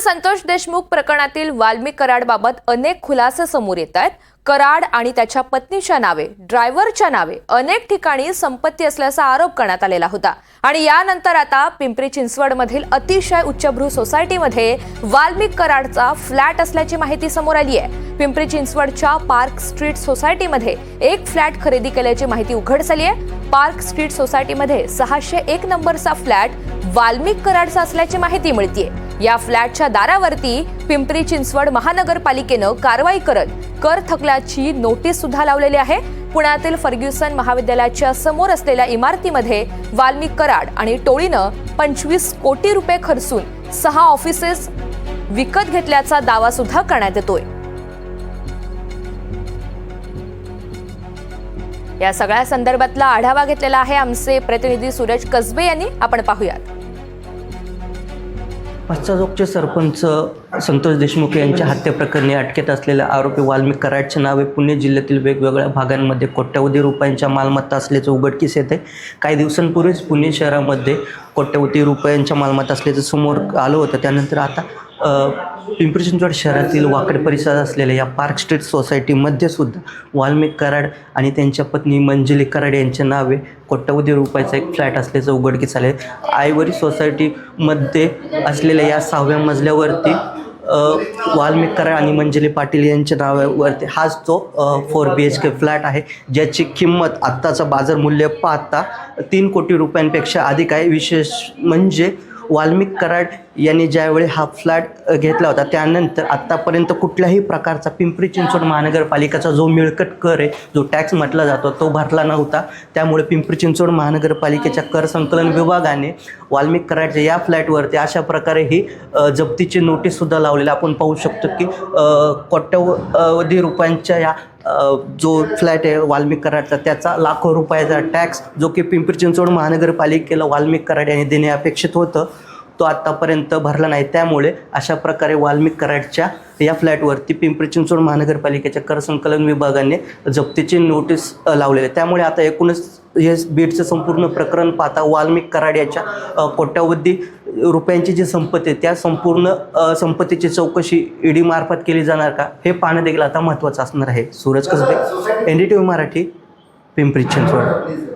संतोष देशमुख प्रकरणातील वाल्मिक कराडबाबत अनेक खुलासे समोर येत आहेत। कराड आणि त्याच्या पत्नीच्या नावे, ड्रायव्हरच्या नावे अनेक ठिकाणी संपत्ती असल्याचा आरोप करण्यात आलेला होता आणि यानंतर आता पिंपरी चिंचवडमधील अतिशय उच्चभ्रू सोसायटीमध्ये वाल्मिक कराडचा फ्लॅट असल्याची माहिती समोर आली आहे। पिंपरी चिंचवडच्या पार्क स्ट्रीट सोसायटीमध्ये एक फ्लॅट खरेदी केल्याची माहिती उघड झाली आहे। पार्क स्ट्रीट सोसायटीमध्ये 601 नंबरचा फ्लॅट वाल्मिक कराडचा असल्याची माहिती मिळतेय। या फ्लॅटच्या दारावरती पिंपरी चिंचवड महानगरपालिकेनं कारवाई करत कर थकल्याची नोटीस सुद्धा लावलेली आहे। पुण्यातील फर्ग्युसन महाविद्यालयाच्या समोर असलेल्या इमारतीमध्ये वाल्मिक कराड आणि टोळीनं 25 कोटी रुपये खर्चून 6 ऑफिसेस विकत घेतल्याचा दावा सुद्धा करण्यात येतोय। या सगळ्या संदर्भातला आढावा घेतलेला आहे आमचे प्रतिनिधी सूरज कसबे यांनी। आपण पाहूयात। पश्चाजोगचे सरपंच संतोष देशमुख यांच्या हत्येप्रकरणी अटकेत असलेल्या आरोपी वाल्मिक कराडचे नावे पुणे जिल्ह्यातील वेगवेगळ्या भागांमध्ये कोट्यवधी रुपयांच्या मालमत्ता असल्याचं उघडकीस येते। काही दिवसांपूर्वीच पुणे शहरामध्ये कोट्यवधी रुपयांच्या मालमत्ता असल्याचं समोर आलं होतं। त्यानंतर आता पिंपरी चिंचवड शहरातील वाकड परिसरात असलेल्या या पार्क स्ट्रीट सोसायटीमध्ये सुद्धा वाल्मिक कराड आणि त्यांच्या पत्नी मंजिली कराड यांच्या नावे कोट्यवधी रुपयाचा एक फ्लॅट असल्याचं उघडकीस आले। आयवरी सोसायटीमध्ये असलेल्या या 6व्या मजल्यावरती वाल्मिक कराड आणि मंजिली पाटील यांच्या नावावरती हाच तो 4 BHK फ्लॅट आहे, ज्याची किंमत आत्ताचं बाजार मूल्य पाहता 3 कोटी रुपयांपेक्षा अधिक आहे। विशेष म्हणजे वाल्मिक कराड यांनी ज्यावेळी हा फ्लॅट घेतला होता त्यानंतर आत्तापर्यंत कुठल्याही प्रकारचा पिंपरी चिंचवड महानगरपालिकेचा जो मिळकत कर आहे, जो टॅक्स म्हटला जातो, तो भरला नव्हता। त्यामुळे पिंपरी चिंचवड महानगरपालिकेच्या कर संकलन विभागाने वाल्मिक कराडच्या या फ्लॅटवरती अशा प्रकारे ही जप्तीची नोटीससुद्धा लावलेली आपण पाहू शकतो की कोट्यवधी रुपयांच्या या जो फ्लॅट आहे वाल्मिक कराडचा, त्याचा लाखो रुपयाचा टॅक्स जो की पिंपरी चिंचवड महानगरपालिकेला वाल्मिक कराड यांनी देणे अपेक्षित होतं, तो आत्तापर्यंत भरला नाही। त्यामुळे अशा प्रकारे वाल्मिक कराडच्या या फ्लॅटवरती पिंपरी चिंचवड महानगरपालिकेच्या कर संकलन विभागाने जप्तीची नोटीस लावलेली आहे। त्यामुळे आता एकूणच हे बीडचं संपूर्ण प्रकरण पाहता वाल्मिक कराड याच्या कोट्यवधी रुपयांची जी संपत्ती आहे त्या संपूर्ण संपत्तीची चौकशी ईडी मार्फत केली जाणार का, हे पाहणं देखील आता महत्त्वाचं असणार आहे। सूरज कसबे, NDTV मराठी, पिंपरी चिंचवड।